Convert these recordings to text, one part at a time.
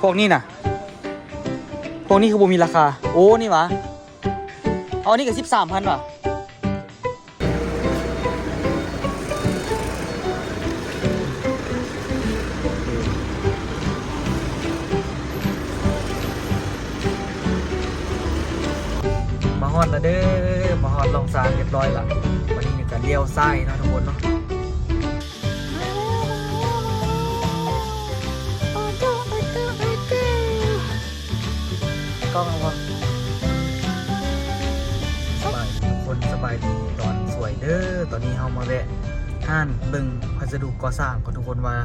พวกนี้น่ะพวกนี้คือบ่มีราคาโอ้นี่หวะเอานี่ก็13,000ว่ะมาฮอดแล้วเด้อมาฮอดลองซานเรียบร้อยละวันนี้เนี่ยก็เลี้ยวซ้ายเนาะทุกคนเนาะกล้องวะสบายทุกคนสบายดีตอนสวยเด้อตอนนี้เฮามาแวะห้านเบิ่งพัสดุก่อสร้างของทุกคนว่า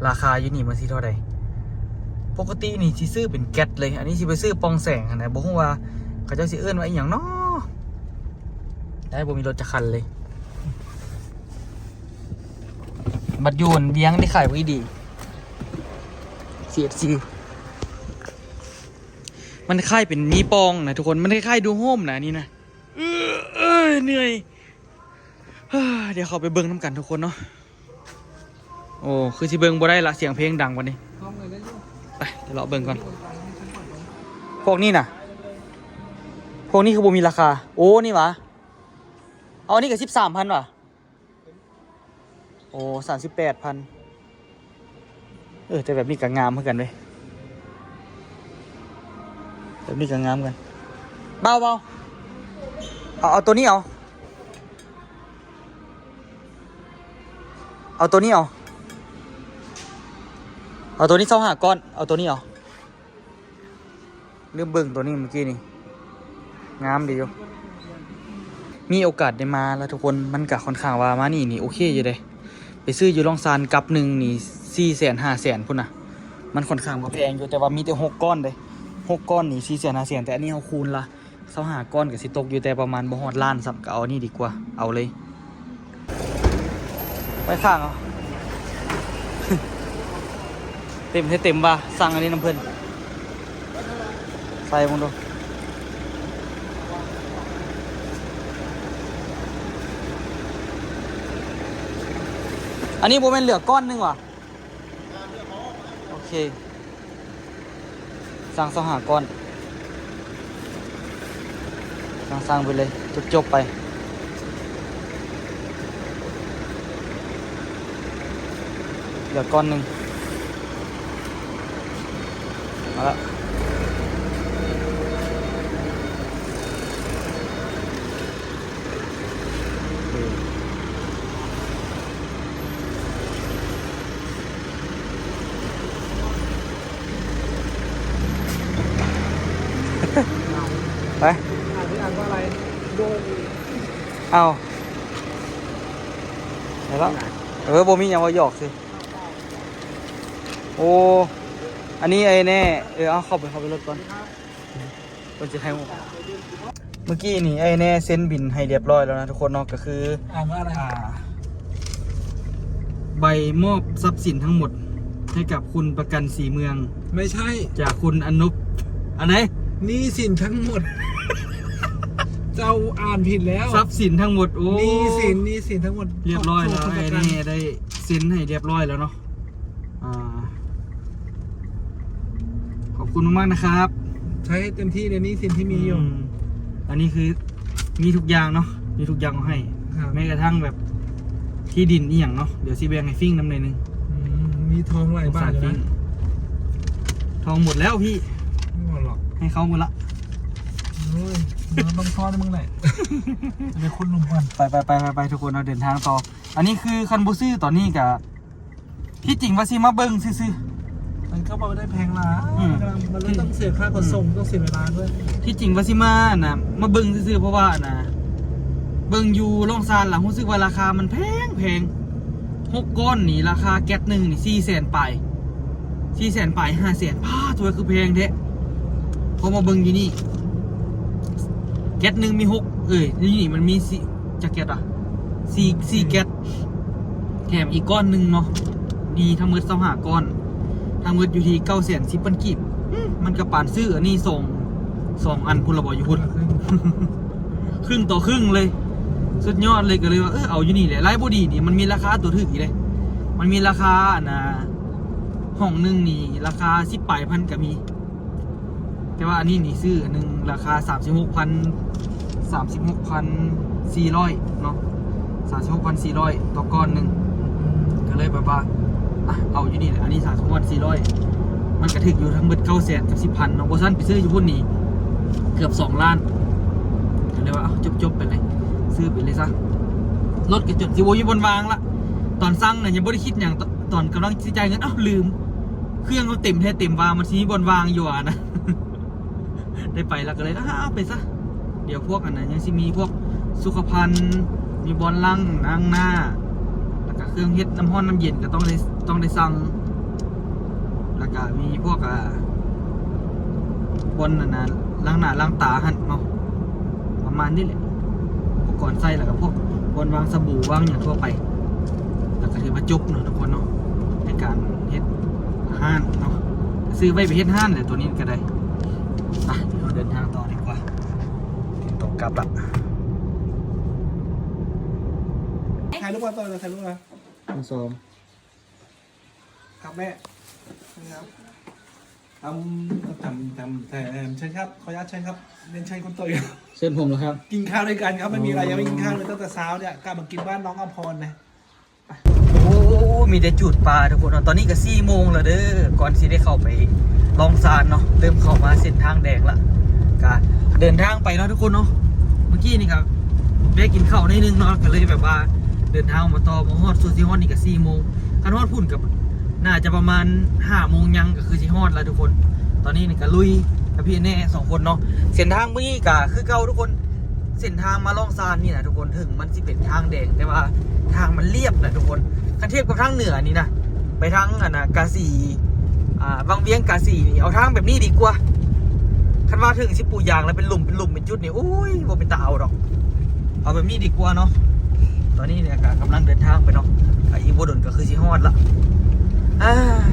ราคาอยู่นี่มันสิเท่าใดปกตินี่สิซื้อเป็นแก๊สเลยอันนี้สิไปซื้อปองแสงนะบ่ฮู้ว่าเขาเจ้าสิเอิ้นว่าอีหยังเนาะได้บ่มีรถจักคันเลยบัดยูนเบียงได้ขายไว้ดี CFC มันคล้ายเป็นนีปองนะทุกคนมันคล้ายๆดูโฮมนะนี่นะเหนื่อยเดี๋ยวเขาไปเบิ้งน้ำกันทุกคนเนาะโอ้คือสิเบิ้งบ่ได้ละเสียงเพลงดังกว่านี้ไปเดี๋ยวเราเบิ้งก่อนพวกนี้น่ะพวกนี้คือบ่มีราคาโอ้นี่หวะเอานี่ก็13,000ว่ะโอ้38,000แต่แบบนี้ก็งามเหมือนกันเว้ยแบบนี้ก็งามกันเบาเอาตัวนี้เอาตัวนี้เอาตัวนี้25ก้อนเอาตัวนี้ลืมเบิ่งตัวนี้เมื่อกี้นี่งามดีอยู่มีโอกาสได้มาแล้วทุกคนมันก็ค่อนข้างว่ามานี่โอเคอยู่เด้ไปซื้ออยู่ลองซานกับหนึ่งนี่400,000 500,000พุ่นน่ะมันค่อนข้างแพงอยู่แต่ว่ามีแต่6ก้อนเลย6ก้อนนี่400,000 500,000แต่อันนี้เอาคูณละ25ก้อนก็สิตกอยู่แต่ประมาณบ่ฮอดล้านซ้ำก็เอานี่ดีกว่าเอาเลยไปข้างเอา เต็มให้เต็มว่าสั่งอันนี้น้ำเพิ่นใส่มึงดูอันนี้โบแม่นเหลือก้อนนึงว่ะโอเคสั่ง25ก้อนสั่งไปเลยจบไปเหลือก้อนนึงมาแล้วไปเอาเดี๋ยวแล้วโบมีอย่างว่าหยอกสิโอ้อันนี้ไอ้แน่เอาเข้าไปรถก่อนรถจะให้เมื่อกี้นี่ไอ้แน่เซ็นบินให้เรียบร้อยแล้วนะทุกคนเนาะก็คือใบมอบทรัพย์สินทั้งหมดให้กับคุณประกันสีเมืองไม่ใช่จากคุณอนุปอันไหนหนี้สินทั้งหมด เจ้าอ่านผิดแล้วทรัพย์สินทั้งหมดโอ้หนี้สินทั้งหมดเรียบร้อยแล้วไอ้แน่ได้เซ็นให้เรียบร้อยแล้วเนาะขอบคุณมากนะครับใช้เต็มที่ในหนี้สินที่มีอยู่อันนี้คือมีทุกอย่างเนาะมีทุกอย่างให้แม้กระทั่งแบบที่ดินนี่อย่างเนาะเดี๋ยวซีแบงให้ฟิ้งน้ำหน่อยนึงมีทองหลายบาทเลยนะทองหมดแล้วพี่ไม่หมดหรอกให้เขาหมดละโอ้ยมันต้องทอดมึงแหละจะไปคุ้นลงก่อนไปทุกคนเราเดินทางต่ออันนี้คือคันบูซี่ตอนนี้กับที่จริงว่าซีมาเบิ้งซื้อมันก็บอกได้แพงละมันต้องเสียค่าขนส่งต้องเสียเวลาด้วยที่จริงว่าซีมานะมาเบิ้งซื้อเพราะว่านะเบิ้งอยู่ล่องซานหลังรู้สึกว่าราคามันแพง6ก้อนนี่ราคาแก๊สหนึ่งนี่400,000 ไป400,000 ไป500,000ตัวคือแพงแท้พอมาเบิ้งอยู่นี่แก๊สหนึ่งมี6นี่มันมี4แก๊ส4แก๊สแถมอีกก้อนหนึ่งเนาะนี่ทั้งหมด25ก้อนทั้งหมดอยู่ที่910,000 กีบมันกระปานซื้ออันนี้2อันพุ่นระบอกอยู่พุ่นครึ่งต่อครึ่งเลยสุดยอดเลยก็เลยว่าเอาอยู่นี่แหละไลฟ์บอดี้นี่มันมีราคาตัวถึกอีกเลยมันมีราคา ห้องหนึ่งนี่ราคา10 ปลายพันก็มีแต่ว่าอันนี้นี่ซื้ออันหนึ่งราคา36,400เนาะ36,400ต่อก้อนหนึ่งก็เลยแบบว่าเอาอยู่นี่แหละอันนี้36,400มันกระถึกอยู่ทั้งเบิด900,000 กับ 10,000เนาะโบซันไปซื้ออยู่พุ่นนี่เกือบ2 ล้านก็เลยว่าจบไปเลยซื้อไปเลยซะรถกระจกสิโวอยู่บนวางละตอนสั่งเนี่ยยังไม่ได้คิดอย่างตอนกำลังจ่ายเงินลืมเครื่องเขาเต็มแท้เต็มวางมันชี้บนวางอยู่นะ ได้ไปแล้วก็เลยเอาไปซะเดี๋ยวพวกอันนั้นยังสิมีพวกสุขภัณฑ์มีบอลลังนางหน้าแล้วก็เครื่องเฮ็ดน้ำห้อนน้ำเย็นก็ต้องได้สั่งแล้วก็มีพวกบอลนั่นนะล้างหน้าล้างตาหันเนาะประมาณนี้แหละอุปกรณ์ใส่แล้วก็พวกบอลวางสบู่วางอย่างทั่วไปแล้วก็ถือว่าจบเนาะทุกคนเนาะในการเฮ็ดห้านเนาะซื้อไว้ไปเฮ็ดห้านเลยตัวนี้ก็ได้ไปเราเดินทางต่อดีกว่าตรงกลับละ ถ่ายรูปมาต่อเลยถ่ายรูปมา คุณสม ครับแม่นะครับทำเชิญครับขออนุญาตเชิญครับเรียนเชิญคุณตุ๋ย เส้นผมเหรอครับ กินข้าวด้วยกันครับไม่มีอะไรยังไม่กินข้าวเลยตั้งแต่เช้าเนี่ยกลับมากินบ้านน้องอภรณ์นะ โอ้มีแต่จุดปลาทุกคนตอนนี้ก็4 โมงแล้วเด้อก่อนที่ได้เข้าไปลองซานเนาะเริ่มเข้ามาเส้นทางแดงละก็เดินทางไปเนาะทุกคนเนาะเมื่อกี้นี่ครับได้กินข้าวนิดนึงเนาะก็เลยแบบว่าเดินทางมาต่อมาฮอดสุดที่ฮอดนี่ก็4 โมงคันฮอดพุ่นกับน่าจะประมาณ5 โมงยังก็คือสิฮอดแล้วทุกคนตอนนี้นี่ก็ลุยกับพี่แน่2 คนเนาะเส้นทางมื้อนี้ก็คือเก่าทุกคนเส้นทางมาลองซานนี่นะทุกคนถึงมันสิเป็นทางแดงแต่ว่าทางมันเรียบนะทุกคนคันเทียบกับทางเหนือนี่นะไปทางกาสีบางเวียงกาสีนี่เอาทางแบบนี้ดีกว่าคันว่าถึงสิปูยางแล้วเป็นหลุมเป็นจุดนี่โอ้ยบ่เป็นตาเอาดอกเอาแบบนี้ดีกว่าเนาะตอนนี้เนี่ยกำลังเดินทางไปเนาะอีกบ่ดนก็คือสิฮอดละ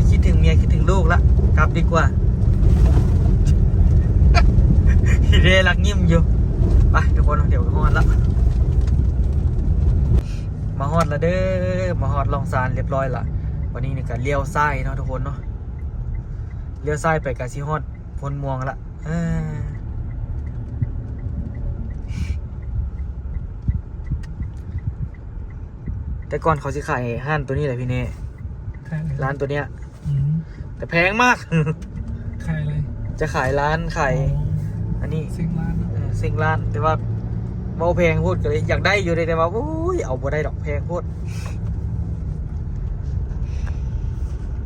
คิดถึงเมียคิดถึงลูกละกลับดีกว่า ฮิเรลักยิ้มอยู่ไปทุกคนเดี๋ยวฮอดละมาฮอดแล้วเด้อมาฮอดลองซานเรียบร้อยละวันนี้นี่ก็เลี้ยวซ้ายเนาะทุกคนเนาะเลี้ยวซ้ายไปกะสิฮอดพลม่วงละแต่ก่อนเขาสิขายห้านตัวนี้แหละพี่เน่ร้านตัวเนี้ยแต่แพงมาก ขายอะไร จะขายร้านขายอันนี้ ซิงร้าน ซิงร้านแต่ว่าเบาแพงพูดก็เลยอยากได้อยู่เลยแต่ว่าโอ้ยเอาบ่ได้ดอกแพงพูด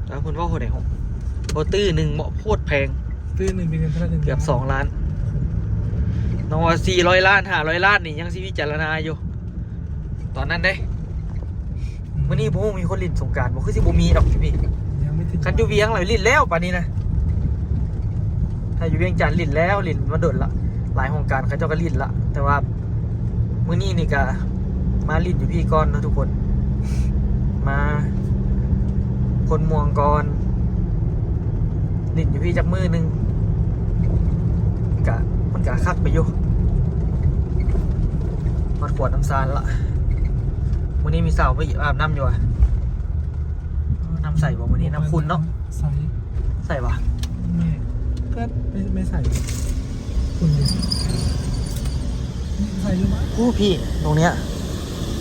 แล้วคุณว่าคนไหนของโบตื้อหนึ่งเหมาะโคตรแพง ตื้อหนึ่งเป็นเงินเท่าไหร่ เกือบ2 ล้านน้องว่า400 ล้าน500 ล้านนี่ยังสิพิจารณาอยู่ตอนนั้นเด้วันนี้ผมมีคนลิ้นสงกรานต์บอกคือสิบ่มีดอกพี่ ยังไม่ถึง คันอยู่เวียงเลยลิ้นแล้วป่านนี้นะถ้าอยู่เวียงจันทร์ลิ้นแล้วลิ้นมาโดดละหลายโครงการเขาเจ้าก็ลิ้นละแต่ว่ามื้อนี้นี่ก็มาลิ้นอยู่พี่ก่อนนะทุกคนมาคนม่วงก่อนลิ้นอยู่พี่จักมือนึงกะมันกะคักไปอยู่มันปวดน้ำซานละวันนี้มีสาวไปอาบน้ำอยู่อ่ะน้ำใส่บ่วันนี้น้ำคุณเนาะ ใส่ ใส่ปะ ก็ไม่ใส่คุณดิใส่อยู่มั้ย โอ้พี่ตรงเนี้ย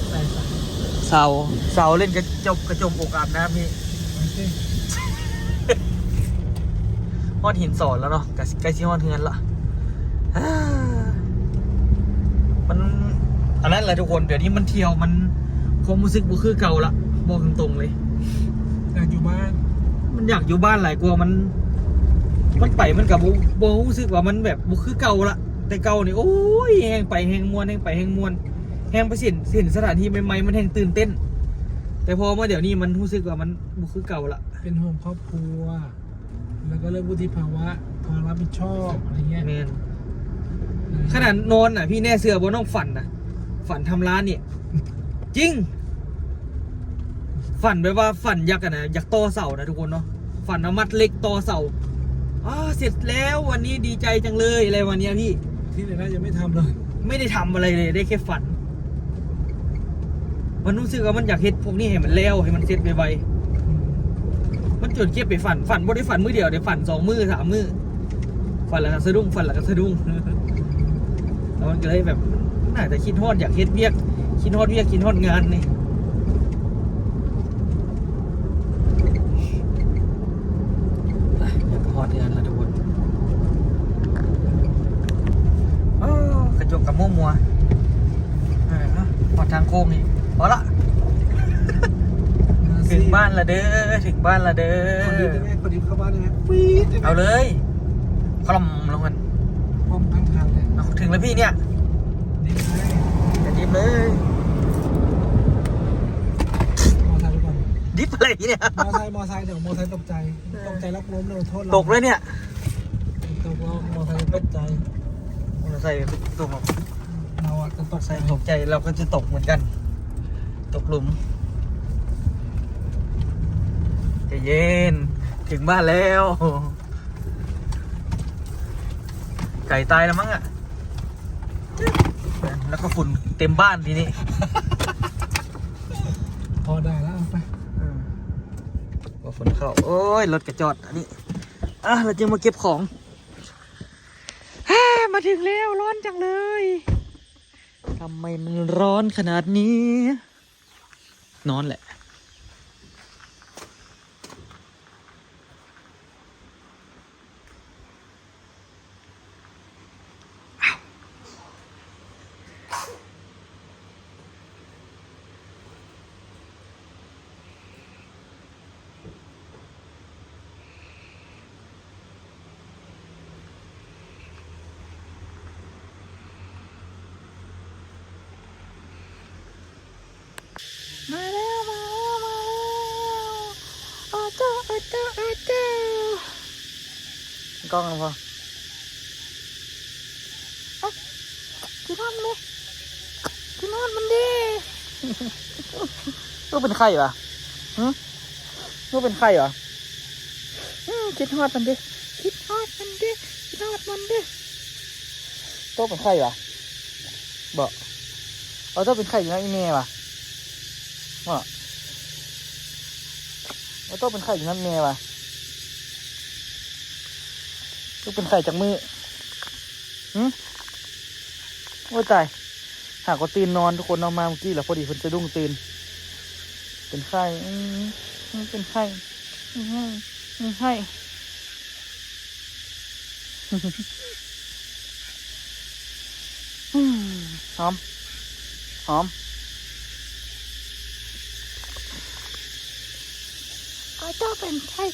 ใส่ เสาเล่นกระจมอกอาบน้ำพี่ โอเค ฮอดหินสอนแล้วเนาะใกล้ชิฮอดเฮือนละมันอันนั้นแหละทุกคนเดี๋ยวนี้มันเที่ยวมันความรู้สึกบุคือเก่าละบอกตรงๆเลย อยากอยู่บ้าน มันอยากอยู่บ้านหลายกว่ามันไปมันกับโบรู้สึกว่ามันแบบบุคือเก่าละแต่เก่านี่โอ้ยแหงไปแหงมวนแหงไปแหงมวนแหงไปสินสถานที่ใหม่ๆมันแหงตื่นเต้นแต่พอมาเดี๋ยวนี้มันรู้สึกว่ามันบุคือเก่าละ เป็นห่วงครอบครัวแล้วก็เรื่องวุฒิภาวะความรับผิดชอบอะไรเงี้ย แมนขนาดนอนอ่ะพี่แน่เสือบนน้องฝันนะฝันทำร้านเนี่ยจริงฝันแบบว่าฝันอยากอยากต่อเสานะทุกคนเนาะฝันเอามัดเล็กต่อเสาเสร็จแล้ววันนี้ดีใจจังเลยอะไรวันนี้พี่ ที่ไหนน่าจะไม่ทำเลย ไม่ได้ทำอะไรเลยได้แค่ฝันมันรู้สึกว่ามันอยากเฮ็ดพวกนี้ให้มันแล้วให้มันเสร็จไวๆ มันจนเก็บไปฝันบ่ได้ฝันมือเดียวเดี๋ยวฝัน2 มือ3 มือฝันแล้วก็สะดุ้งฝันแล้วก็สะดุ้งแล้วมันก็เลยแบบน่าจะคิดฮอดอยากเฮ็ดเวียกคิดฮอดเวียกคิดฮอดงานนี่อยากฮอดงานแล้วทุกคนกระจกกับมัวพอทางโค้งนี่พอละถึงบ้านละเด้อถึงบ้านละเด้อคนดิบเข้าบ้านยังไงปี๊ดเอาเลยคลอมลงกัน พร้อมทั้งทางเลย ถึงแล้วพี่เนี่ยดิบเลย จะดิบเลย มอไซค์ทุกคน ดิบอะไรเนี่ย มอไซค์เดี๋ยวมอไซค์ตกใจรับล้มเลยโทษเรา ตกเลยเนี่ย ตกเรามอไซค์ตกใจ ใส่ตก เราอ่ะจะตก ใส่ตกใจเราก็จะตกเหมือนกัน ตกหลุมใจเย็นถึงบ้านแล้ว ไก่ตายแล้วมั้งอ่ะแล้วก็ฝุ่นเต็มบ้านทีนี้ พอได้แล้วไป ว่าฝนเข้าโอ้ยรถกระจอดอันนี้เราจึงมาเก็บของมาถึงแล้วร้อนจังเลยทำไมมันร้อนขนาดนี้ นอนแหละมาแล้วอาเจ้ากล้องพอกินนอนเลยกินนอนมันดิลูกเป็นไข่ปะลูกเป็นไข่เหรอคิดฮอดมันดิคิดฮอดมันดิโตเป็นไข่ปะบอกเอาโตเป็นไข่อยู่นะอีเมย์ปะว่าโตเป็นไข่อยู่นั่นเมย์ปะลูกเป็นไข่จากมือโอ้ตายหากว่าตื่นนอนทุกคนเอามาเมื่อกี้แล้วพอดีคนจะดุ้งตื่นเป็นไข่เป็นไข่ไข่หอมโตเป็นไข่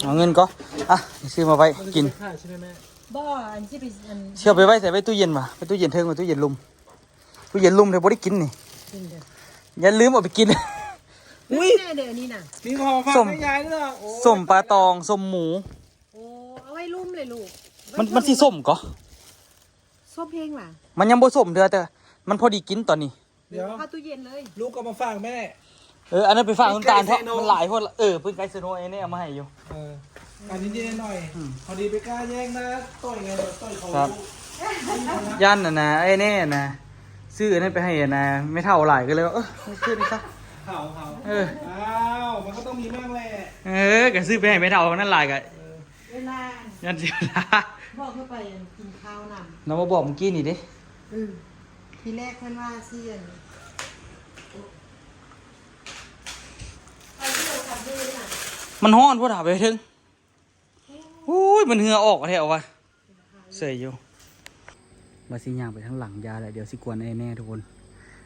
เอาเงินก็ซื้อมาไว้กินบ่อันที่ไปอันเชื่อไปไว้ใส่ไว้ตู้เย็นมาไปตู้เย็นเทิงมาตู้เย็นลุ่มเดี๋ยวบ่ได้กินนี่อย่าลืมเอาไปกินอุ้ยเดี๋ยวนี้น่ะมีของฝากให้ยายด้วยส้มปลาตองส้มหมูโอ้เอาไว้ลุ่มเลยลูกมันสิส้มก็ส้มเพลงล่ะมันยังบ่ส้มเด้อแต่มันพอดีกินตอนนี้เดี๋ยวเข้าตู้เย็นเลยลูกก็มาฝากแม่อันนั้นไปฝากคุณตาลเพราะมันหลายคนเพิ่งไกด์สโนว์ไอ้นี่เอามาให้อยู่การนิดๆหน่อยพอดีไปกล้าแย่งนะต่อยไงต่อยเขาย่านนะไอ้นี่นะซื้ออันนั้นไปให้นะไม่เท่าหลายก็เลยว่าซื้อนี่ซะเขามันก็ต้องมีบ้างแหละก็ซื้อไปให้ไม่เท่านั่นหลายกันเวลายันเสียเวลาบอกเข้าไปกินข้าวนำน้องมาบอกเมื่อกี้นี่ดิทีแรกเพื่อนว่าเสียนมันฮ้อนพวกถาไปถึงมันเหงื่อออกแถววะเสยอยู่มาสิย่างไปทั้งหลังยาแหละเดี๋ยวสิกวนไอ้แน่ทุกคน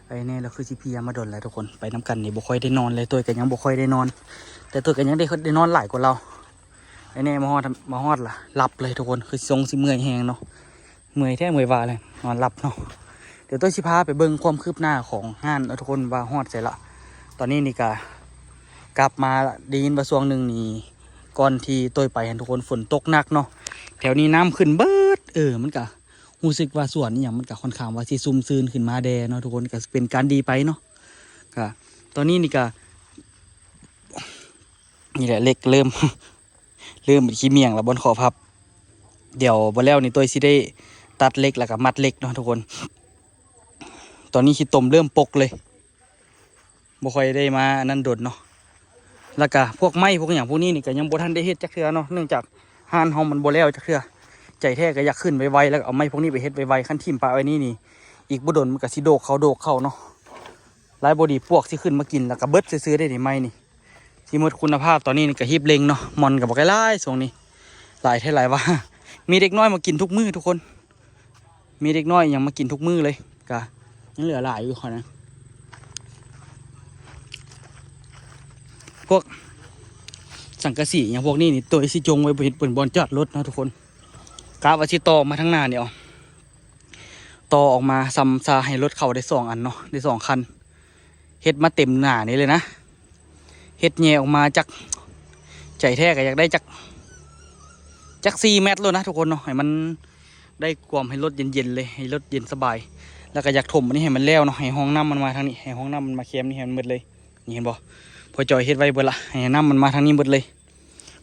ไอ้แน่เราคือสิพียามาดนแล้วทุกคนไปน้ำกันนี่บ่ค่อยได้นอนเลยตัวกันยังบ่ค่อยได้นอนแต่ตัวกันยังได้นอนหลายกว่าเราไอ้แน่มาฮอดล่ะหลับเลยทุกคนคือทรงสิเมื่อยแหงเนาะเมื่อยแท้เมื่อยวาเลยนอนหลับเนาะเดี๋ยวตัวสิพาไปเบิ่งความคืบหน้าของห้านทุกคนว่าฮอดเสร็จละตอนนี้นี่กลับมาดีนประสวงหนึ่งนี่ก่อนที่ตัวไปเห็นทุกคนฝนตกหนักเนาะแถวนี้น้ำขึ้นเบิดมันก็รู้สึกว่าสวนนี่อย่างมันก็ค่อนข้างว่าสิซุ่มซื่นขึ้นมาแดเนาะทุกคนก็เป็นการดีไปเนาะ ก็ตอนนี้นี่ก็นี่แหละเหล็กเริ่ม เริ่มขี้เมียงแล้วบนขอพับเดี๋ยวบนแล้วนี่ตัวสิได้ตัดเหล็กแล้วก็มัดเหล็กเนาะทุกคนตอนนี้ขี้ตมเริ่มปกเลยบ่ค่อยได้มานั่นโดดเนาะแล้วก็พวกไม้พวกอย่างพวกนี้นี่ก็ยังบ่ทันได้เฮ็ดจักเทื่อเนาะเนื่องจากห้านเฮามันบ่แล้วจักเทื่อใจแท้ก็อยากขึ้นไวๆแล้วก็เอาไม้พวกนี้ไปเฮ็ดไวๆคันทิ่มปะไว้นี่อีกบ่โดนมันก็สิโดกเข้าเนาะหลายบ่ดีพวกสิขึ้นมากินแล้วก็เบิดซื่อๆได้นี่ไม้นี่ที่หมดคุณภาพตอนนี้นี่ก็ฮีบเล็งเนาะมอนก็บ่ไกลๆช่วงนี้หลายเท่าหลายว่า มีเด็กน้อยมากินทุกมื้อทุกคนมีเด็กน้อยยังมากินทุกมื้อเลยก็ยังเหลือหลายอยู่ขอนะพวกสังกะสีอย่างพวกนี้นี่ตัวสิจงไว้บนเปิ่นบอลจอดรถนะทุกคนกาว่าสิต่อมาทั้งหน้าเนี่ยต่อออกมาซ้ำซาให้รถเข้าได้2 อันเนาะได้2 คันเฮ็ดมาเต็มหน้านี่เลยนะเฮ็ดแย่ออกมาจากใจแท้ก็อยากได้จาก4 เมตรเลยนะทุกคนเนาะให้มันได้ความให้รถเย็นๆเลยให้รถเย็นสบายแล้วก็อยากถมอันนี้ให้มันแล้วเนาะให้ห้องน้ำมันมาทางนี้ให้ห้องน้ำมันมาเค็มนี่ให้มันหมดเลยนี่เห็นบ่พอจอยเฮ็ดไว้เบิดละให้น้ำมันมาทางนี้หมดเลย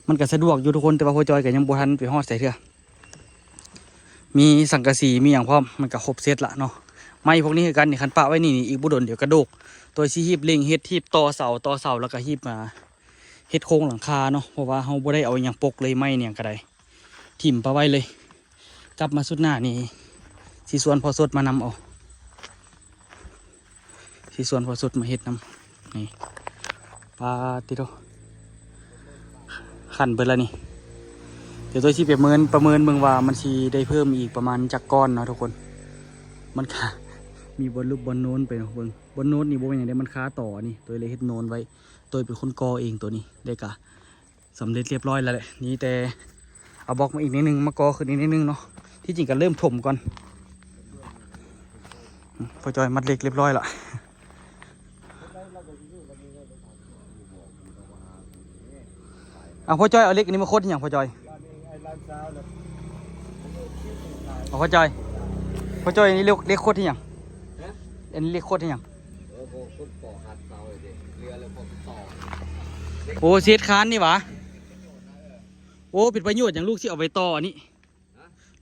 มันก็สะดวกอยู่ทุกคนแต่ว่าพอจอยก็ยังบ่ทันไปฮอดใส่เทื่อมีสังกะสีมีอย่างพร้อมมันก็ครบเซตละเนาะไม้พวกนี้คือกันนี่คันปะไว้นี่อีกบ่โดนเดี๋ยวกระโดกตัวสิฮีบเล็งเฮ็ดฮีบต่อเสาแล้วก็ฮีบมาเฮ็ดโครงหลังคาเนาะเพราะว่าเฮาบ่ได้เอาหยังปกเลยไม้เนี่ยก็ได้ถิ่มปะไว้เลยกลับมาสุดหน้านี่สิสวนพอสดมานำเอาสิสวนพอสดมาเฮ็ดนำนี่ปลาติโตขันเบิดแล้วนี่เดี๋ยวตัวสิประเมินเบิ่งว่ามันสิได้เพิ่มอีกประมาณจักก้อนเนาะทุกคนมันค่ะมีบนลูกบนโน้นไปเนาะเบิ่งบนโน้นนี่บ่เป็นหยังได้มันค้าต่อนี่ตัวเลยเฮ็ดโน้นไว้ตัวเป็นคนกอเองตัวนี้ได้กะสำเร็จเรียบร้อยแล้วแหละนี่แต่เอาบล็อกมาอีกนิดนึงมากอขึ้นอีกนิดนึงเนาะที่จริงก็เริ่มถมก่อนพอจอยมัดเหล็กเรียบร้อยละเอาพอจอยเอาเหล็กอันนี้มาโคตรอย่างพอจอยเอาพอจอยอันนี้เรียกโคตรที่อย่างอันนี้เรียกโคตรที่อย่างโอ้เสียดคานนี่หวะโอ้เป็นประโยชน์อย่างลูกสิเอาไว้ต่ออันนี้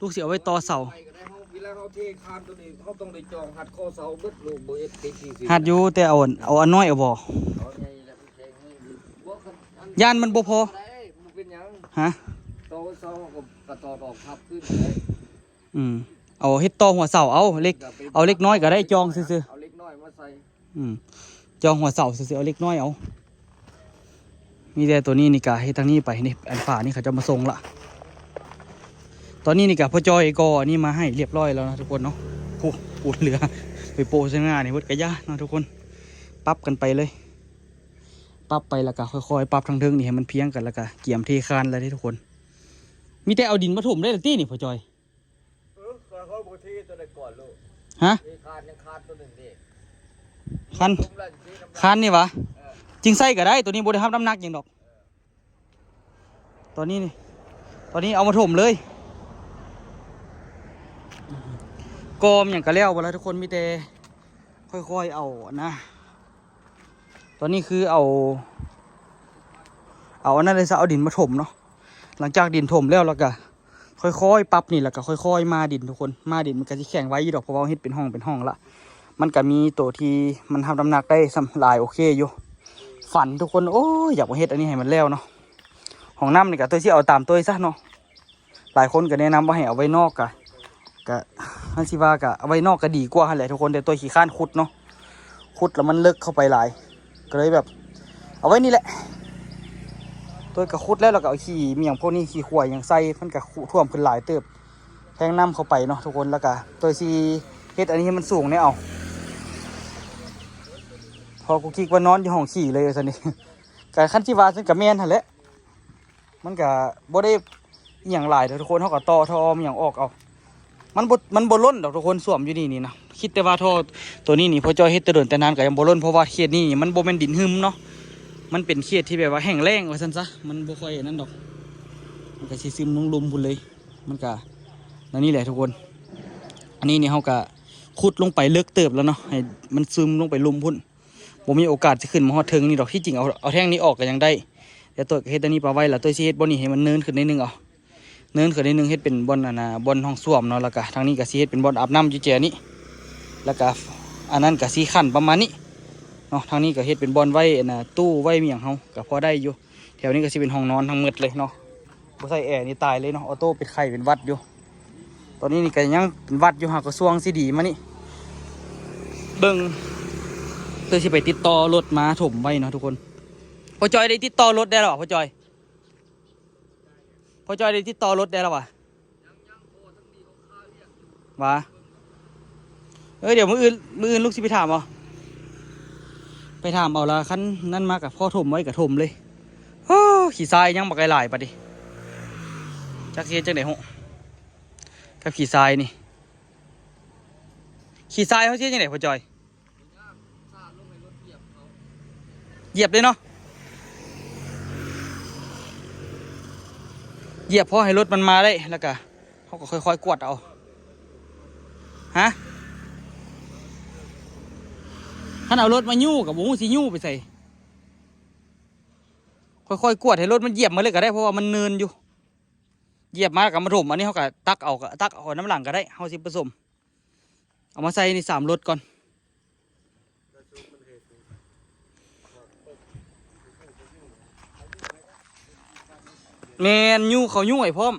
ลูกสิเอาไว้ต่อเสาหัดอยู่แต่เอาอันน้อยเอาบ่ย่านมันบ่พอฮะเอาเฮ็ดต่อหัวเสาเอาเล็กน้อยก็ได้จองซื่อๆจองหัวเสาซื่อๆเอาเล็กน้อยเอามีแต่ตัวนี้นี่กะให้ทางนี้ไปนี่อันฝานี่เขาจะมาส่งละตอนนี้นี่กะพ่อจอยก็นี่มาให้เรียบร้อยแล้วนะทุกคนเนาะปูดเหลือไปโปะเส้นหน้านี่วัดกระยาเนาะทุกคนปรับกันไปเลยปรับไปแล้วก็ค่อยๆปรับทางเทิงนี่ให้มันเพียงกันแล้วก็เกี่ยมเทคานอะไรที่ทุกคนมีแต่เอาดินมาถมได้หรือตี้นี่พ่อจอยเขาปกติตัวไหนก่อนลูกฮะคานตัวหนึ่งดิคานนี่วะจริงไส้ก็ได้ตัวนี้บริหารน้ำหนักอย่างดอกตอนนี้เอามาถมเลยกอมอย่างกระเลี้ยวหมดแล้วทุกคนมีแต่ค่อยๆเอานะตอนนี้คือเอาอันนั้นเลยซะเอาดินมาถมเนาะหลังจากดินถมแล้วก็ค่อยๆปรับนี่แล้วก็ค่อยๆมาดินทุกคนมาดินมันก็จะแข็งไว้อยู่ดอกเพราะว่าเฮ็ดเป็นห้องละมันก็มีตัวที่มันทำน้ำหนักได้สำหรับโอเคอยู่ฝันทุกคนโอ้ยอยากมาเฮ็ดอันนี้ให้มันแล้วเนาะห้องน้ำนี่ก็ตัวที่เอาตามตัวซะเนาะหลายคนก็แนะนำว่าให้เอาไว้นอกก็ฮันซิว่าก็เอาไว้นอกก็ดีกว่าแหละทุกคนแต่ตัวขี้ข้านขุดเนาะขุดแล้วมันลึกเข้าไปหลายก็เลยแบบเอาไว้นี่แหละตัวกระขุดแล้วเราก็เอาขี้มีอย่างพวกนี้ขี้ข่วยอย่างไส้มันก็ท่วมขึ้นหลายเติบแทงน้ำเข้าไปเนาะทุกคนแล้วก็ตัวซีเฮ็ดอันนี้ให้มันสูงเนี่ยเอาพอกูคิดว่านอนอยู่ห้องขี่เลยสันนี่การขั้นที่ว่าซึ่งกับแมนหั่นแหละมันก็บ่ได้อย่างหลายทุกคนเขาก็ต่อท่อมีอย่างออกเอามันบ่ล้นดอกทุกคนสวมอยู่นี่นะคิดแต่ว่าท่อตัวนี้นี่พอจอยเฮ็ดแต่เดินแต่นานก็ยังบ่ล้นเพราะว่าเขตนี้มันบ่แม่นดินหึมเนาะมันเป็นเขตที่แบบว่าแห้งแล้งว่าซั่นซะมันบ่ค่อยนั่นดอกมันก็สิซึมลงลุ่มพุ่นเลยมันก็นี่แหละทุกคนอันนี้นี่เขาก็ขุดลงไปเลิกเติบแล้วเนาะให้มันซึมลงไปลุ่มพุ่น บ่มีโอกาสจะขึ้นมาฮอดถึงนี่ดอกที่จริงเอาแท่งนี้ออกก็ยังได้แต่ตัวเฮ็ดตัวนี้ปาไว้แล้วตัวสิเฮ็ดบ่นี่ให้มันเนินขึ้นนิดนึงเอาเนินขึ้นนิดนึงเฮ็ดเป็นบ่อนบ่อนห้องส้วมเนาะแล้วก็ทางนี้ก็สิเฮ็ดเป็นบ่อนอาบน้ำอยู่แจนี้แล้วก็อันนั้นก็สิขั้นประมาณนี้เนาะทางนี้ก็เฮ็ดเป็นบ่อนไว้ตู้ไว้มีหยังเฮาก็พอได้อยู่แถวนี้ก็สิเป็นห้องนอนทั้งหมดเลยเนาะบ่ใส่แอร์นี่ตายเลยเนาะออโต้เป็นไข้เป็นหวัดอยู่ตอนนี้นี่ก็ยังเป็นหวัดอยู่หากระทรวงสิดีมานี่เบิ่งเพื่อสิไปติดต่อรถมาถมไว้เนาะทุกคนพ่อจอยได้ติดต่อรถได้หรอพ่อจอยได้ติดต่อรถได้หรอวะวะเดี๋ยวมื้ออื่นลูกสิไปถามเอาละคันนั่นมากับพ่อถมไว้กับถมเลยขี่ทรายยังบักหลายปะดิจักเสียจังไหนฮะกับขี่ทรายนี่ขี่ทรายเขาเสียจังไหนพ่อจอยเหยียบเลยเนาะเหยียบพอให้รถมันมาได้แล้วก็เขาก็ค่อยๆกวดเอาฮะถ้าเอารถมายู่กับบุ้งสียู่ไปใส่ค่อยๆกวดให้รถมันเหยียบมาเลยก็ได้เพราะว่ามันเนินอยู่เหยียบมากับมาถมอันนี้เขาก็ตักเอาน้ำหลังก็ได้เขาสิผสมเอามาใส่ใน3 รถก่อนแมนยู่เขายู่ไอ้พร้อม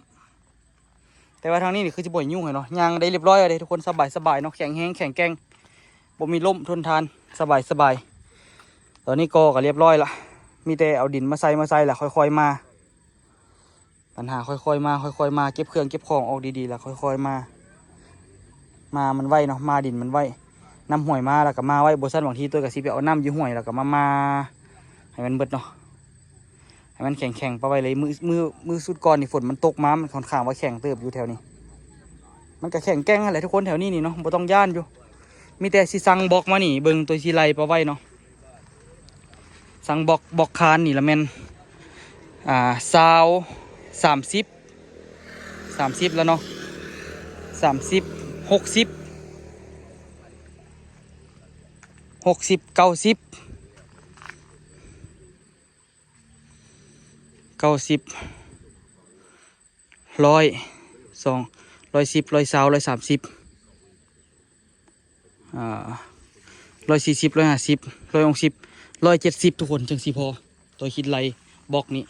แต่ว่าทางนี้นี่คือจะบ่อยยู่ไงเนาะยางได้เรียบร้อยเลยทุกคนสบายเนาะแข็งแห้งแข็งแกร่งบ่มีล่มทนทานสบายตอนนี้ก็เรียบร้อยละมีแต่เอาดินมาใส่ละค่อยๆมาปัญหาค่อยๆมาเก็บเครื่องเก็บของออกดีๆละค่อยๆมามันไวเนาะมาดินมันไวน้ำห่วยมาแล้วก็มาไว้บนสั้นบางทีตัวกับซีไปเอาน้ำอยู่ห่วยแล้วก็มาให้มันเบิดเนาะให้มันแข็งไปไว้เลยมือสุดก่อนนี่ฝนมันตกมามันค่อนข้างว่าแข็งเติบอยู่แถวนี้มันก็แข็งแกร่งอะไรทุกคนแถวนี้นี่เนาะบ่ต้องย่านอยู่มีแต่สิสั่งบอกมานี่เบิ่งตัวสิไลไปไว้เนาะสั่งบอกคานนี่ละแม่น30แล้วเนาะ30 60 90 100 200 110 120 130 140 150 160 170ทุกคนจังสิพอตัวคิดไลบอกนี้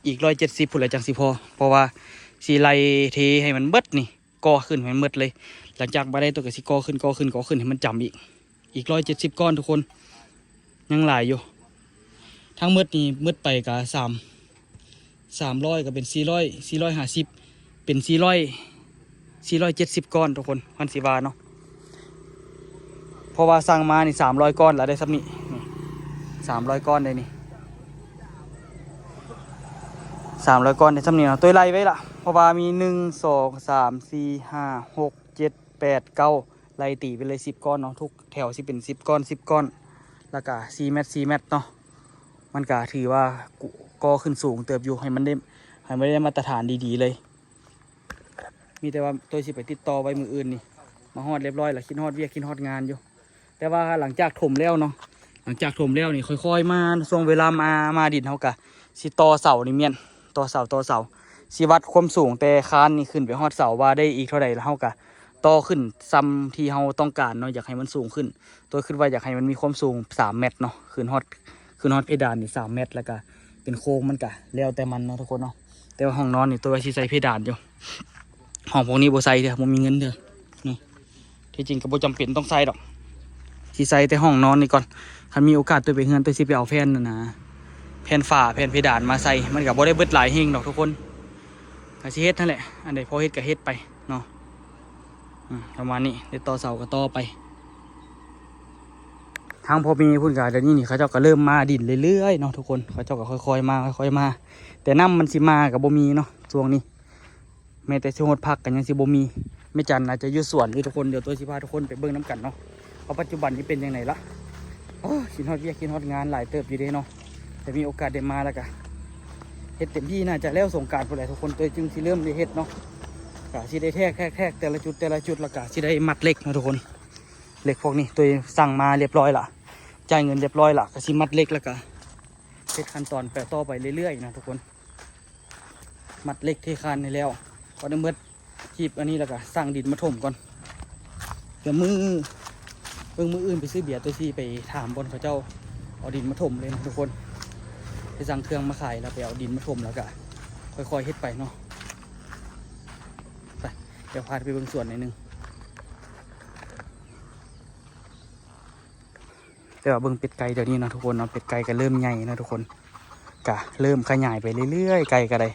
อีก170พุ่นละจังสิพอเพราะว่าสีไลเทให้มันเบิดนี่ก่อขึ้นให้มันเบิดเลยหลังจากมาได้ตัวกับสิก่อขึ้นให้มันจำอีก170ก้อนทุกคนยังหลายอยู่ทั้งเบิดนี่เบิดไปกับ300ก็เป็น450เป็น470ก้อนทุกคนพันสิบาเนาะเพราะว่าสั่งมานี่300ก้อนแล้วได้สักนี่300ก้อนเลยนี่300ก้อนในสำเนียงตัวไล่ไว้ละเพราะว่ามี1 2 3 4 5 6 7 8 9ไล่ตีไปเลย10ก้อนเนาะทุกแถวสิเป็น10ก้อนแล้วก็4 เมตรเนาะมันก็ถือว่าก่อขึ้นสูงเติบอยู่ให้มันได้มาตรฐานดีๆเลยมีแต่ว่าตัวสิไปติดต่อไว้มืออื่นนี่มาฮอดเรียบร้อยแล้วคิดฮอดเวียกคิดฮอดงานอยู่แต่ว่าหลังจากถมแล้วเนาะหลังจากถมแล้วนี่ค่อยๆมาช่วงเวลามาดินเขากะสิต่อเสานี่เมียนต่อเสาสิวัดความสูงแต่คานนี่ขึ้นไปฮอดเสาว่าได้อีกเท่าใดแล้วเขากะต่อขึ้นซ้ำที่เขาต้องการเนาะอยากให้มันสูงขึ้นตัวขึ้นว่าอยากให้มันมีความสูง3 เมตรเนาะขึ้นฮอดเพดานนี่3 เมตรแล้วก็เป็นโค้งมันกะแล้วแต่มันเนาะทุกคนเนาะแต่ว่าห้องนอนนี่ตัวไว้ใส่เพดานอยู่ห้องพวกนี้บ่ใส่เด้อบ่มีเงินเด้อเนาะที่จริงก็บ่จำเป็นต้องใส่ดอกสิใส่แต่ห้องนอนนี่ก่อนถ้ามีโอกาสตัวไปเฮือนตัวสิไปเอาแผ่นแผ่นฝ้าแผ่นเพดานมาใส่มันก็บ่ได้เบิดหลายเฮงดอกทุกคนก็สิเฮ็ดนั่นแหละอันใดพอเฮ็ดก็เฮ็ดไปเนาะประมาณนี้ได้ต่อเสาก็ต่อไปทางพอมีพุ่นกะเดี๋ยวนี้นี่เขาเจ้าก็เริ่มมาดินเรื่อยๆเนาะทุกคนเขาเจ้าก็ค่อยๆมาแต่น้ำมันสิมากับบ่มีเนาะช่วงนี้แม้แต่ช่วงหดพักกันยังสิบ่มีไม่จันอาจจะอยู่สวนอยู่ทุกคนเดี๋ยวตัวสิพาทุกคนไปเบิ่งน้ำกันเนาะว่าปัจจุบันนี้เป็นยังไงละกินฮอดเวียกกินฮอดงานหลายเติบอยู่เด้เนาะแต่มีโอกาสได้มาแล้วกะเฮ็ดเต็มที่น่าจะแล้วสงกรานต์พุ่นแหละทุกคนตัวจึงสิเริ่มได้เฮ็ดเนาะกะสิได้แทกแต่ละจุดแล้วกะสิได้มัดเหล็กนะทุกคนเหล็กพวกนี้ตัวสั่งมาเรียบร้อยละ จ่ายเงินเรียบร้อยละก็สิมัดเล็กแล้วก็เฮ็ดขั้นตอนแปะต่อไปเรื่อยๆนะทุกคนมัดเล็กเทคานให้แล้วก็ได้เมื่อคีบอันนี้แล้วก็สร้างดินมาถมก่อนเดี๋ยวมืออื่นไปซื้อเบียร์ตัวซีไปถามบนเขาเจ้าเอาดินมาถมเลยนะทุกคนไปสั่งเครื่องมาขายแล้วไปเอาดินมาถมแล้วก็ค่อยๆเฮ็ดไปเนาะไปเดี๋ยวพาไปเบิ่งสวนหน่อยนึงแต่ว่าเบิ่งเป็ดไก่เดี๋ยวนี้นะทุกคนเนาะเป็ดไก่ก็เริ่มใหญ่นะทุกคนกะเริ่มขยายไปเรื่อยๆไก่ก็ได้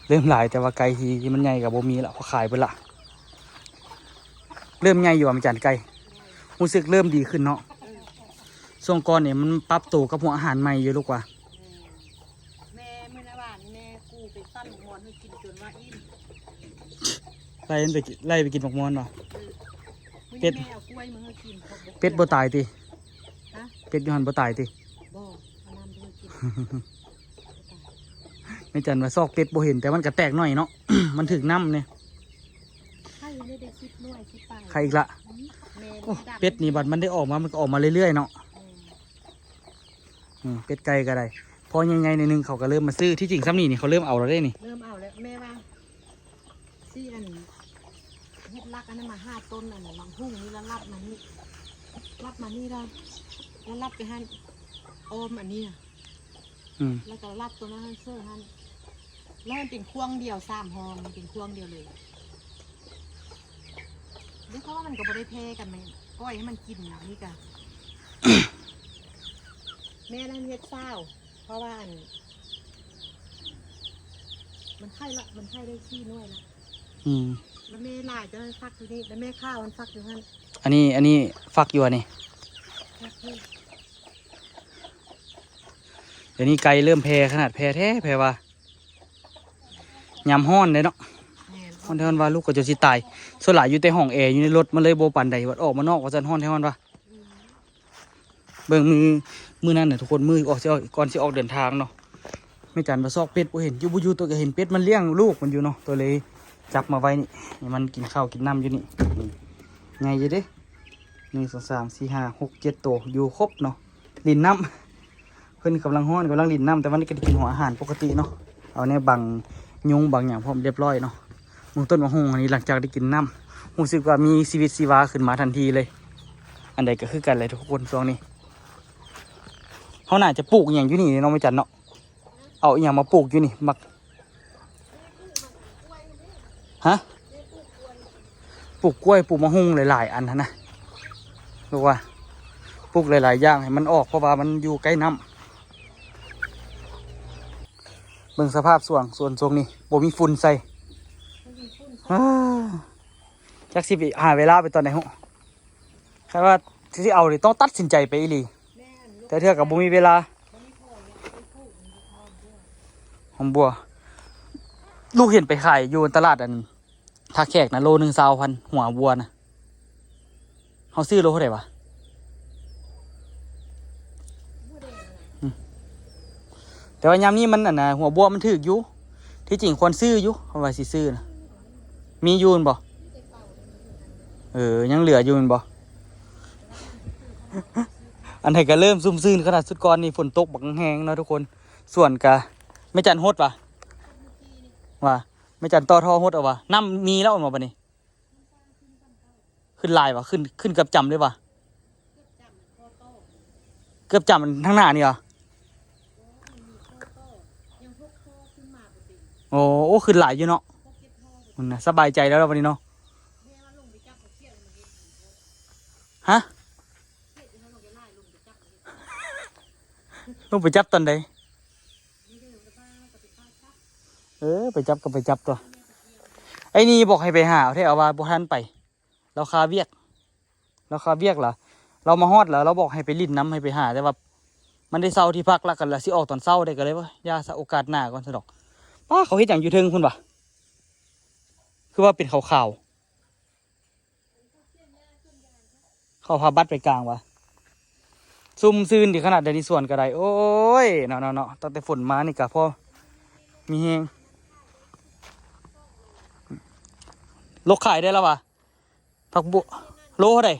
เริ่มหลายแต่ว่าไก่ที่มันใหญ่กับบ่มีละพอขายไปละเริ่มใหญ่อยู่อ่ะมันจานไก่รู้สึกเริ่มดีขึ้นเนาะช่วงก่อนเนี่ยมันปรับตัวกับหัวอาหารใหม่เยอะลูกว่า แม่เมื่อวานแม่กูไปตั้นหมอนให้กินจนว่าอิ่ม ไล่ไปกินหมกมอนเนาะ เป็ดแม่เอากล้วยมาให้กินเขาบอก เป็ดบ่ตายติ ฮะ เป็ดอยูหันบ่ตายติ บ่เอาน้ำไปให้กิน ไม่จันว่าซอกเป็ดบ่เห็นแต่มันก็แตกหน่อยเนาะ มันถึงน้ำเนี่ย ให้ไม่ได้คิดหน่วยคิดไป ใครอีกละ แม่ โอ้ ดับ เป็ดนี่บัดมันได้ออกมามันก็ออกมาเรื่อยๆเนาะเป็ดไก่ก็ได้พอใหญ่ๆในนึงเขาก็เริ่มมาซื้อที่จริงซ้ำนี่เขาเริ่มเอาแล้วได้นี่ เริ่มเอาแล้วแม่ว่าซี่อันเฮ็ดรักอันนั้นมา5 ต้นอันนั้นมันพุ่งนี่แล้วรับมานี่แล้วรับไปให้โอมอันนี้น่ะ อืม แล้วก็รับตัวนั้นให้เสื้อให้แล้วมันเป็นควงเดียว3 หอมันเป็นควงเดียวเลยเดี๋ยวเขาว่ามันก็บ่ได้แพ้กันไหมปล่อยให้มันกินนี่กัน แม่นั่นเฮ็ดเศร้าเพราะว่าอันมันไข่ละมันไข่ได้ขี้น้อยละ อืม แล้วแม่ลายจะให้ฟักอยู่นี่แล้วแม่ข้าวมันฟักอยู่นั่น อันนี้ฟักอยู่อันนี้ ฟักนี่ เดี๋ยวนี้ไก่เริ่มแพร่ขนาดแพร่แท้แพร่ว่ายำห้อนเลยเนาะ แม่น ห้อนแท้ว่าลูกก็จะสิตายส่วนหลายอยู่ในห้องแอร์อยู่ในรถมันเลยโบปันใดวัดออกมานอกว่าจันห้อนแท้ว่าเบิ่งมือนั่นน่ะทุกคนมือออกก่อนสิออกเดินทางเนาะไม่จันมาซอกเป็ดบ่เห็นอยู่บ่อยู่ตัวก็เห็นเป็ดมันเลี้ยงลูกมันอยู่เนาะตัวเลยจับมาไว้นี่มันกินข้าวกินน้ำอยู่นี่ไงอยู่เด้1 2 3 4 5 6 7ตัวอยู่ครบเนาะลินน้ำเพิ่นกำลังฮ้อนกำลังลินน้ำแต่วันนี้ก็ได้กินหัวอาหารปกติเนาะเอาเนี่ยบังยุงบังอย่างพร้อมเรียบร้อยเนาะมุงต้นมะฮุงอันนี้หลังจากได้กินน้ำรู้สึกว่ามีชีวิตชีวาขึ้นมาทันทีเลย อันใดก็คือกันเลยทุกคนช่วงนี้เขาน่าจะปลูกอย่างอยู่นี่เนาะไม่จันเนาะเอาอย่างมาปลูกอยู่นี่มักฮะปลูกกล้วยปลูกมะฮุงหลายๆอันนะรู้ว่าปลูกหลายๆอย่างให้มันออกเพราะว่ามันอยู่ใกล้น้ำเบิ่งสภาพส่วนช่วงนี้บ่มีฝุ่นใส่จักสิไปหาเวลาไปตอนไหนฮะแค่ว่าที่เอาเลยต้องตัดสินใจไปอีหลีแต่เท่ากับบ่มีเวลาหอมบัวลูกเห็นไปขายอยู่ตลาดอันท่าแขกนะโล1 20,000หัวบัวนะเขาซื้อโลเท่าไหร่วะแต่ว่ายามนี้มันอันนะหัวบัวมันถึกอยู่ที่จริงควรซื้ออยู่เขาว่าสิซื้อนะมีอยูนบ่ยังเหลืออยู่นบ่ อันไหนก็เริ่มซุ่มซื่นขนาดสุดก่อนนี่ฝนตกบักแห้งเนาะทุกคนส่วนกะไม่จันฮดว่ะไม่จันต่อท่อฮดเอาว่ะน้ำมีแล้วออกมาปะนี่ขึ้นลายว่ะขึ้นเกือบจำเลยว่ะเกือบจำมันทั้งหน้านี่เหรอโอ้ขึ้นหลายอยู่เนาะมันนะสบายใจแล้ววันนี้เนาะฮะลงไปจับตอนใดไปจับก็ไปจับตัวไอ้นี่บอกให้ไปหาเอาเท่เอาว่าบ่ทันไปเราคาเวียกเหรอเรามาฮอดแล้วเราบอกให้ไปลิ้นน้ำให้ไปหาแต่ว่ามันได้เศร้าที่พักแล้วกันแล้วสิออกตอนเศร้าได้ก็เลยว่าย่าซะโอกาสหน้าก่อนสะดอกป้าเขาเฮ็ดอย่างอยู่เทิงคุณปะคือว่าเป็นขาวเขาพาบัตรไปกลางวะซุ่มซื่นที่ขนาดเดนิส่วนก็ได้โอ้ยเนาะตั้งแต่ฝนมานี่กะพ่อมีแฮงลกขายได้แล้ววะผักบุโลเท่าไหร่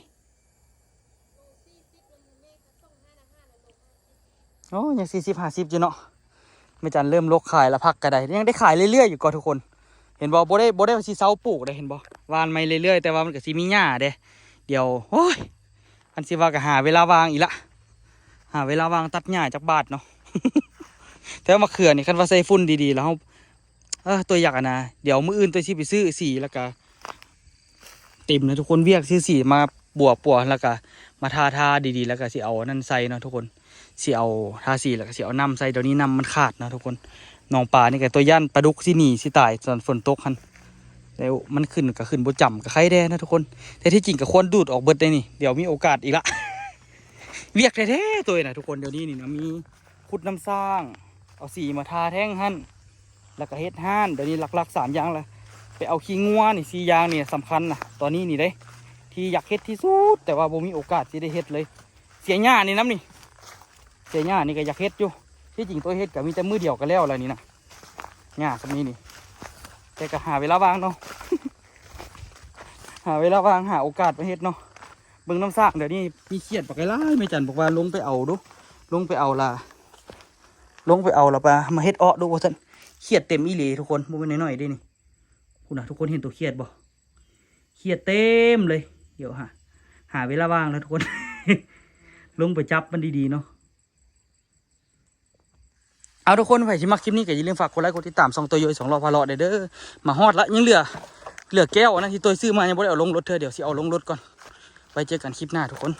โอ้ยัง40-50อยู่เนาะแม่จันเริ่มลกขายแล้วพักก็ได้ยังได้ขายเรื่อยๆอยู่ก็ทุกคนเห็นบ่ได้สิเซาปลูกได้เห็นบ่วานไม่เรื่อยๆแต่ว่ามันก็สิมีหญ้าเด้เดี๋ยวโอ้ยอันสิว่าก็หาเวลาวางอีกละหาเวลาวางตัดหญ้าจากบาทเนาะ แต่ว่ามะเขือนี่คันว่าใส่ฝุ่นดีๆแล้วเฮาตัวอยากอะนะเดี๋ยวมื้ออื่นตัวสิไปซื้อสีแล้วก็ติ่มนะทุกคนเวียกซื้อสีมาบัวปัวแล้วก็มาทาดีๆแล้วก็สิเอานั่นใส่เนาะทุกคนสิเอาทาสีแล้วก็สิเอาน้ำใส่เดี๋ยวนี้น้ำมันขาดนะทุกคนน้องปลานี่ก็ตัวย่านปลาดุกสิหนีสิตายตอนฝนตกหันแล้วมันขึ้นก็ขึ้นบ่จำก็ไข่แด้นะทุกคนแต่ที่จริงก็ควรดูดออกเบิดได้นี่เดี๋ยวมีโอกาสอีกละ เวียกแท้ๆตัวนะทุกคนเดี๋ยวนี้นี่นะมีขุดน้ำสร้างเอาสีมาทาแท่งหั่นแล้วก็เฮ็ดห่านเดี๋ยวนี้หลักๆ3อย่างละไปเอาขี้งัวนี่4อย่างนี่สำคัญนะตอนนี้นี่เด้ที่อยากเฮ็ดที่สุดแต่ว่าบ่มีโอกาสที่ได้เฮ็ดเลยเสียหญ้านี่น้ำนี่เสียหญ้านี่ก็อยากเฮ็ดอยู่ที่จริงตัวเฮ็ดก็มีแต่มือเดียวก็แล้วอะไรนี่นะหญ้าสำนี้นี่แต่ก็หาเวลาว่างเนาะ หาเวลาว่างหาโอกาสไปเฮ็ดเนาะเบิ่งน้ำสร้างเดี๋ยวนี้มีเขียดปากไก่ไล่แม่จันบอกว่าลงไปเอาดูลงไปเอาละปะมาเฮ็ดอ้อดูว่าซั่นเขียดเต็มอีหลีทุกคนบ่แม่นน้อยๆเด้นี่คุณน่ะทุกคนเห็นตัวเขียดบ่เขียดเต็มเลยเดี๋ยวหาเวลาว่างแล้วทุกคน ลงไปจับมันดีๆเนาะเอาทุกคนไปที่มักคลิปนี้ก็อย่าลืมฝากกดไลค์กดติดตาม2ตัวโย2รอบพาเลาะเด้อมาฮอดละยังเหลือแก้วนะที่ตัวซื้อมายังบ่ได้เอาลงรถเธอเดี๋ยวสิเอาลงรถก่อนไปเจอกันคลิปหน้าทุกคน